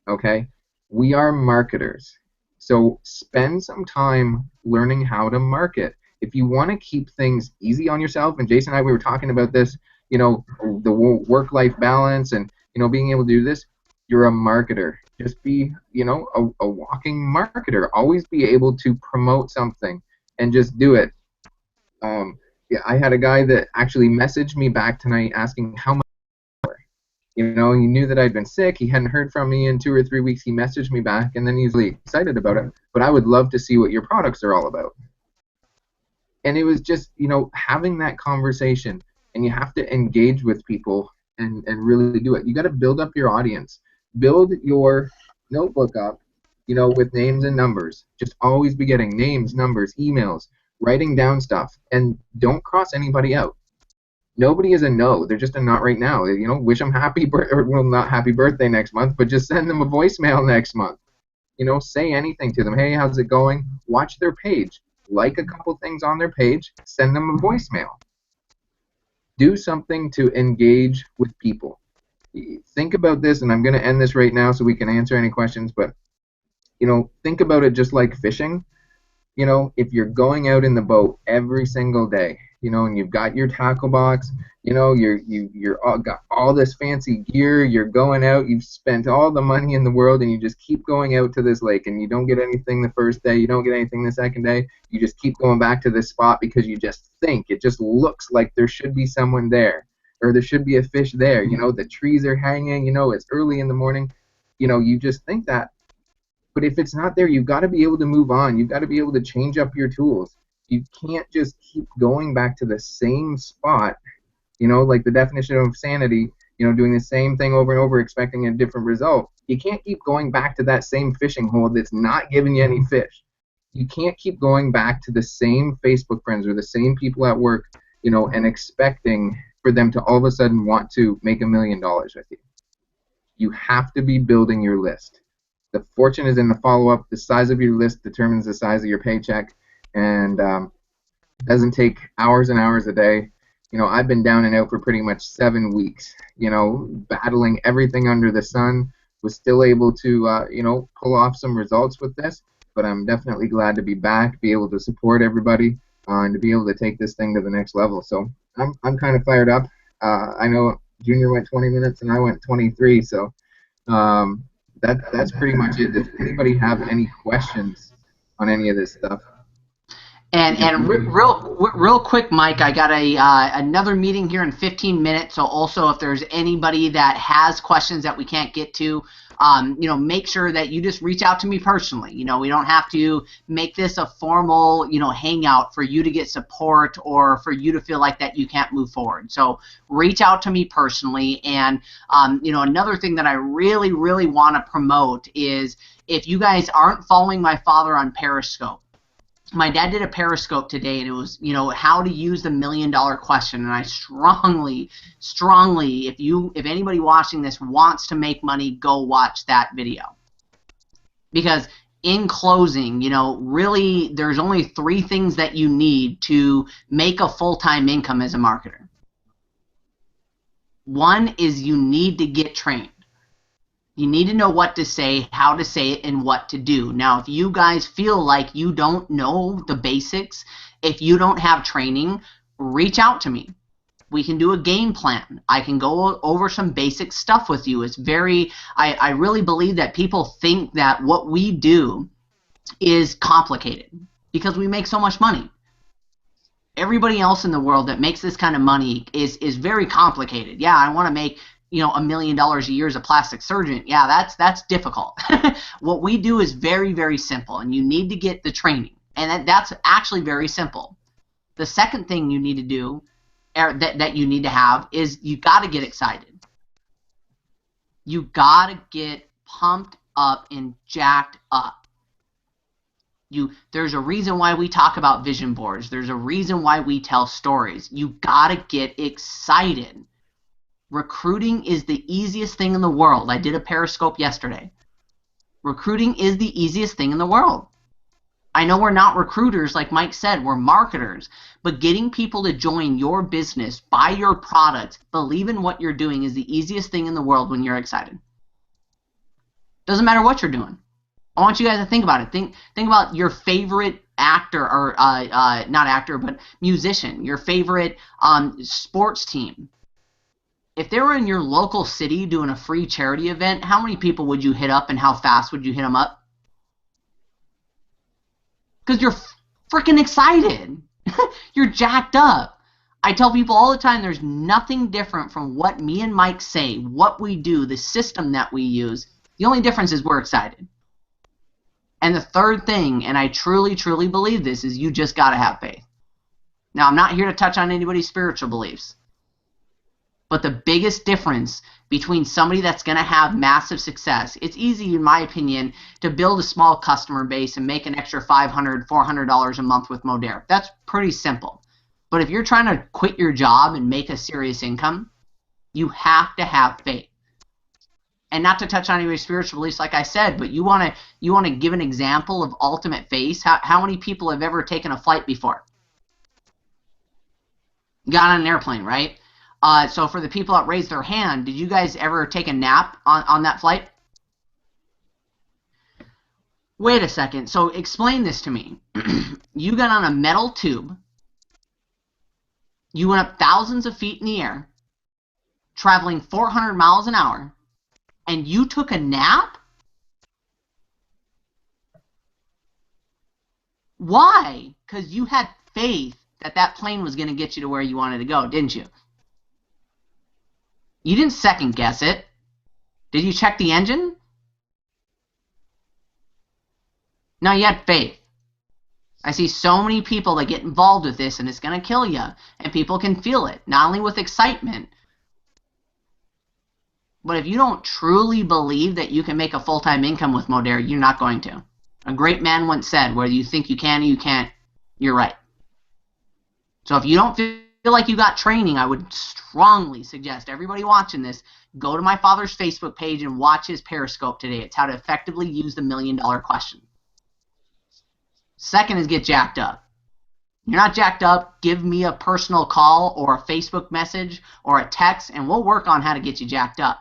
Okay? We are marketers. So spend some time learning how to market. If you want to keep things easy on yourself, and Jason and I, we were talking about this, the work-life balance and, being able to do this, you're a marketer. Just be, a walking marketer. Always be able to promote something and just do it. Yeah, I had a guy that actually messaged me back tonight asking how much. He knew that I'd been sick. He hadn't heard from me in 2 or 3 weeks. He messaged me back, and then he's really excited about it. But I would love to see what your products are all about. And it was just, having that conversation. And you have to engage with people and really do it. You got to build up your audience. Build your notebook up, with names and numbers. Just always be getting names, numbers, emails, writing down stuff. And don't cross anybody out. Nobody is a no. They're just a not right now. Wish them not happy birthday next month, but just send them a voicemail next month. Say anything to them. Hey, how's it going? Watch their page. Like a couple things on their page. Send them a voicemail. Do something to engage with people. Think about this, and I'm going to end this right now so we can answer any questions, but, think about it just like fishing. If you're going out in the boat every single day, and you've got your tackle box, you're all, got all this fancy gear, you're going out, you've spent all the money in the world, and you just keep going out to this lake, and you don't get anything the first day, you don't get anything the second day, you just keep going back to this spot because you just think, it just looks like there should be someone there, or there should be a fish there, the trees are hanging, it's early in the morning, you just think that. But if it's not there, you've got to be able to move on. You've got to be able to change up your tools. You can't just keep going back to the same spot, like the definition of sanity, doing the same thing over and over expecting a different result. You can't keep going back to that same fishing hole that's not giving you any fish. You can't keep going back to the same Facebook friends or the same people at work, you know, and expecting for them to all of a sudden want to make $1 million with you. You have to be building your list. The fortune is in the follow-up. The size of your list determines the size of your paycheck, and it doesn't take hours and hours a day. You know, I've been down and out for pretty much 7 weeks, you know, battling everything under the sun. Was still able to, you know, pull off some results with this, but I'm definitely glad to be back, be able to support everybody, and to be able to take this thing to the next level. So I'm kind of fired up. I know Junior went 20 minutes and I went 23, so that's pretty much it. Does anybody have any questions on any of this stuff? And real quick, Mike, I got another meeting here in 15 minutes. So also, if there's anybody that has questions that we can't get to, you know, make sure that you just reach out to me personally. You know, we don't have to make this a formal, you know, hangout for you to get support or for you to feel like that you can't move forward. So reach out to me personally. And you know, another thing that I really want to promote is if you guys aren't following my father on Periscope. My dad did a Periscope today, and it was, you know, how to use the $1 million question. And I strongly, if anybody watching this wants to make money, go watch that video. Because in closing, you know, really, there's only 3 things that you need to make a full-time income as a marketer. One is you need to get trained. You need to know what to say, how to say it, and what to do. Now, if you guys feel like you don't know the basics, if you don't have training, reach out to me. We can do a game plan. I can go over some basic stuff with you. It's very, I really believe that people think that what we do is complicated because we make so much money. Everybody else in the world that makes this kind of money is very complicated. Yeah, I want to make, you know, $1 million a year as a plastic surgeon. Yeah, that's difficult. What we do is very simple, and you need to get the training, and that's actually very simple. The second thing you need to do, that you need to have, is you got to get excited. You got to get pumped up and jacked up. There's a reason why we talk about vision boards. There's a reason why we tell stories. You got to get excited. Recruiting is the easiest thing in the world. I did a Periscope yesterday. Recruiting is the easiest thing in the world. I know we're not recruiters, like Mike said, we're marketers, but getting people to join your business, buy your products, believe in what you're doing is the easiest thing in the world when you're excited. Doesn't matter what you're doing. I want you guys to think about it. Think about your favorite actor, or not actor, but musician, your favorite sports team. If they were in your local city doing a free charity event, how many people would you hit up and how fast would you hit them up? Because you're freaking excited. You're jacked up. I tell people all the time there's nothing different from what me and Mike say, what we do, the system that we use. The only difference is we're excited. And the third thing, and I truly believe this, is you just got to have faith. Now, I'm not here to touch on anybody's spiritual beliefs. But the biggest difference between somebody that's going to have massive success, it's easy, in my opinion, to build a small customer base and make an extra $500, $400 a month with Modere. That's pretty simple. But if you're trying to quit your job and make a serious income, you have to have faith. And not to touch on anybody's spiritual beliefs, like I said, but you want to give an example of ultimate faith. How many people have ever taken a flight before? Got on an airplane, right? So for the people that raised their hand, did you guys ever take a nap on that flight? Wait a second. So explain this to me. You got on a metal tube. You went up thousands of feet in the air, traveling 400 miles an hour, and you took a nap? Why? Because you had faith that that plane was going to get you to where you wanted to go, didn't you? You didn't second guess it. Did you check the engine? No, you had faith. I see so many people that get involved with this and it's going to kill you. And people can feel it, not only with excitement, but if you don't truly believe that you can make a full-time income with Modere, you're not going to. A great man once said, whether you think you can or you can't, you're right. So if you don't feel like you got training, I would strongly suggest everybody watching this, go to my father's Facebook page and watch his Periscope today. It's how to effectively use the $1 million question. Second is get jacked up. You're not jacked up, give me a personal call or a Facebook message or a text, and we'll work on how to get you jacked up.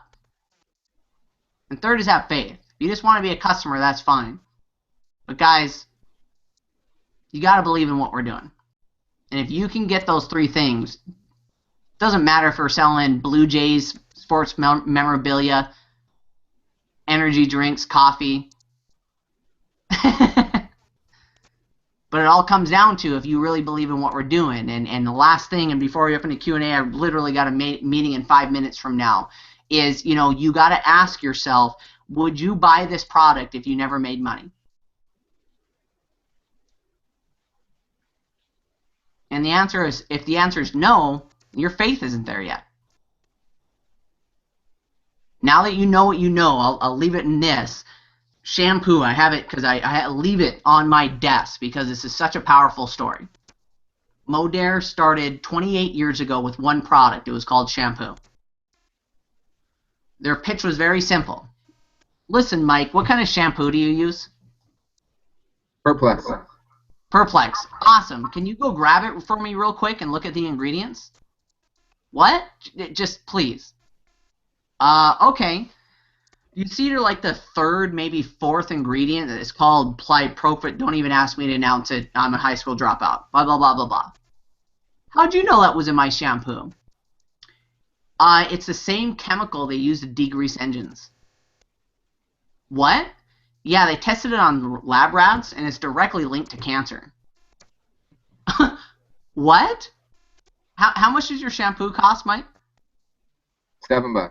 And third is have faith. If you just want to be a customer, that's fine. But guys, you got to believe in what we're doing. And if you can get those three things, doesn't matter if we're selling Blue Jays, sports memorabilia, energy drinks, coffee. But it all comes down to if you really believe in what we're doing. And the last thing, and before we open the Q&A, I've literally got a meeting in 5 minutes from now, is, you know, you got to ask yourself, would you buy this product if you never made money? And the answer is, if the answer is no, your faith isn't there yet. Now that you know what you know, I'll leave it in this. Shampoo, I have it because I leave it on my desk because this is such a powerful story. Modere started 28 years ago with one product. It was called shampoo. Their pitch was very simple. Listen, Mike, what kind of shampoo do you use? Perplex. Perplex. Awesome. Can you go grab it for me real quick and look at the ingredients? What? Just please. Okay. You see they're like the third, maybe fourth ingredient. It's called Plypropyl. Don't even ask me to announce it. I'm a high school dropout. Blah, blah, blah, blah, blah. How'd you know that was in my shampoo? It's the same chemical they use to degrease engines. What? Yeah, they tested it on lab rats, and it's directly linked to cancer. What? How much does your shampoo cost, Mike? $7.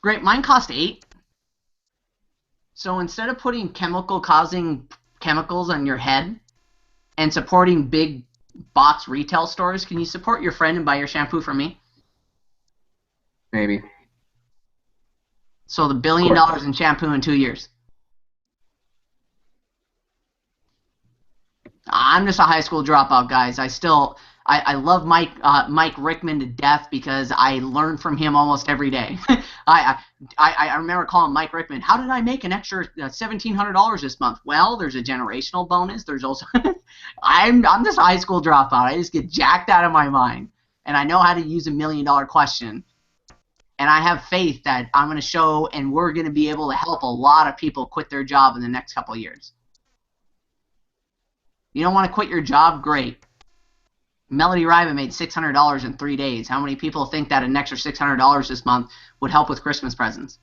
Great, mine cost $8. So instead of putting chemical-causing chemicals on your head and supporting big box retail stores, can you support your friend and buy your shampoo from me? Maybe. So the $1 billion in shampoo in 2 years. I'm just a high school dropout, guys. I love Mike Rickman to death because I learn from him almost every day. I remember calling Mike Rickman, how did I make an extra $1,700 this month? Well, there's a generational bonus. There's also I'm just a high school dropout. I just get jacked out of my mind, and I know how to use a $1 million question. And I have faith that I'm going to show, and we're going to be able to help a lot of people quit their job in the next couple of years. You don't want to quit your job? Great. Melody Riva made $600 in 3 days. How many people think that an extra $600 this month would help with Christmas presents?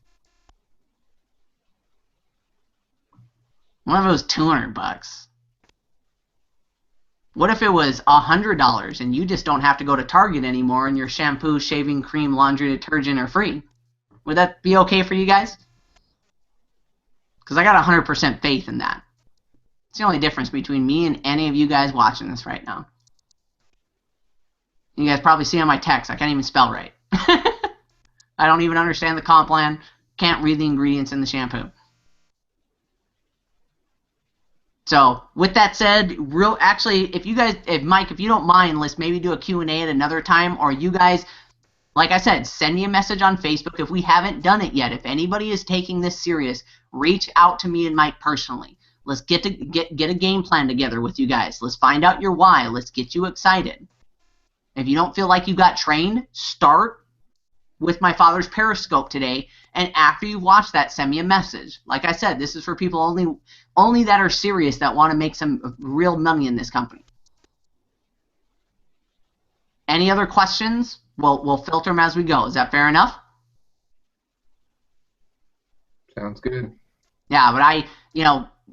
What if it was $200? What if it was $100 and you just don't have to go to Target anymore and your shampoo, shaving cream, laundry detergent are free? Would that be okay for you guys? Because I got 100% faith in that. It's the only difference between me and any of you guys watching this right now. You guys probably see on my text, I can't even spell right. I don't even understand the comp plan. Can't read the ingredients in the shampoo. So, with that said, Mike, if you don't mind, let's maybe do a Q&A at another time, or you guys, like I said, send me a message on Facebook if we haven't done it yet. If anybody is taking this serious, reach out to me and Mike personally. Let's get a game plan together with you guys. Let's find out your why. Let's get you excited. If you don't feel like you got trained, start with my father's Periscope today, and after you watch that, send me a message. Like I said, this is for people only that are serious, that want to make some real money in this company. Any other questions? We'll filter them as we go. Is that fair enough? Sounds good. Yeah, but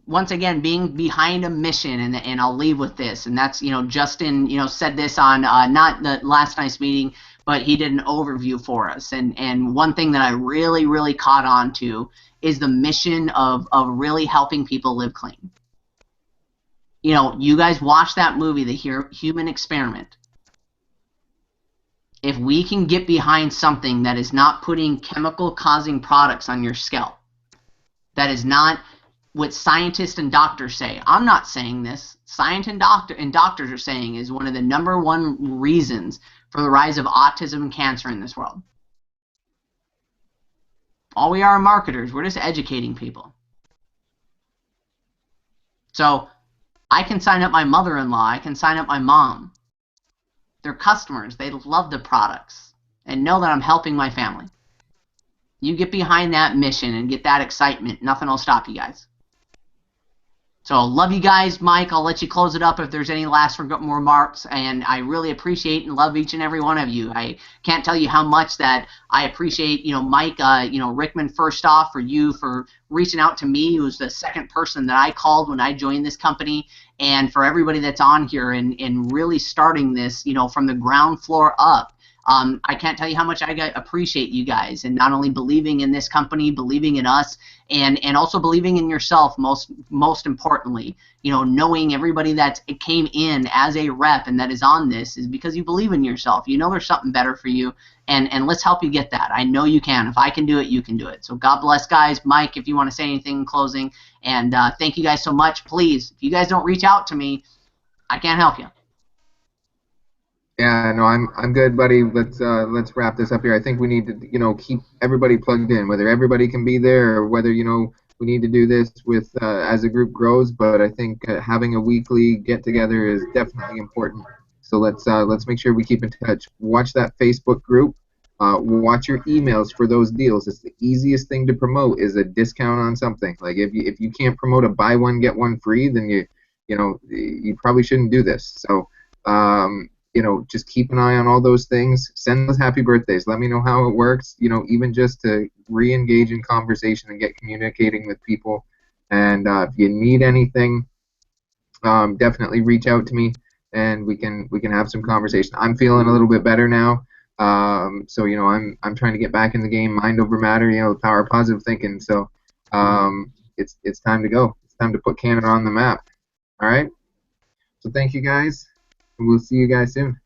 once again, being behind a mission, and I'll leave with this, and that's, Justin, said this on not the last night's meeting, but he did an overview for us, and one thing that I really, really caught on to is the mission of really helping people live clean. You guys watch that movie, The Human Experiment. If we can get behind something that is not putting chemical-causing products on your scalp, that is not what scientists and doctors say. I'm not saying this. Scientists and doctors are saying is one of the #1 reasons for the rise of autism and cancer in this world. All we are marketers. We're just educating people. So I can sign up my mother-in-law. I can sign up my mom. They're customers. They love the products and know that I'm helping my family. You get behind that mission and get that excitement. Nothing will stop you guys. So love you guys. Mike, I'll let you close it up if there's any last remarks, and I really appreciate and love each and every one of you. I can't tell you how much that I appreciate, Mike, Rickman, first off, for you for reaching out to me. He was the second person that I called when I joined this company, and for everybody that's on here and really starting this, from the ground floor up. I can't tell you how much I appreciate you guys, and not only believing in this company, believing in us, and also believing in yourself. Most importantly, knowing everybody that came in as a rep and that is on this is because you believe in yourself. There's something better for you, and let's help you get that. I know you can. If I can do it, you can do it. So God bless, guys. Mike, if you want to say anything in closing, and thank you guys so much. Please, if you guys don't reach out to me, I can't help you. Yeah, no, I'm good, buddy. Let's wrap this up here. I think we need to, keep everybody plugged in, whether everybody can be there or whether, we need to do this with as the group grows. But I think having a weekly get together is definitely important. So let's make sure we keep in touch. Watch that Facebook group. Watch your emails for those deals. It's the easiest thing to promote is a discount on something. Like if you can't promote a buy one get one free, then you probably shouldn't do this. So. Just keep an eye on all those things. Send those happy birthdays. Let me know how it works, even just to re-engage in conversation and get communicating with people. And if you need anything, definitely reach out to me, and we can have some conversation. I'm feeling a little bit better now. So I'm trying to get back in the game, mind over matter, the power of positive thinking. So it's time to go. It's time to put Canada on the map. All right? So thank you guys. We'll see you guys soon.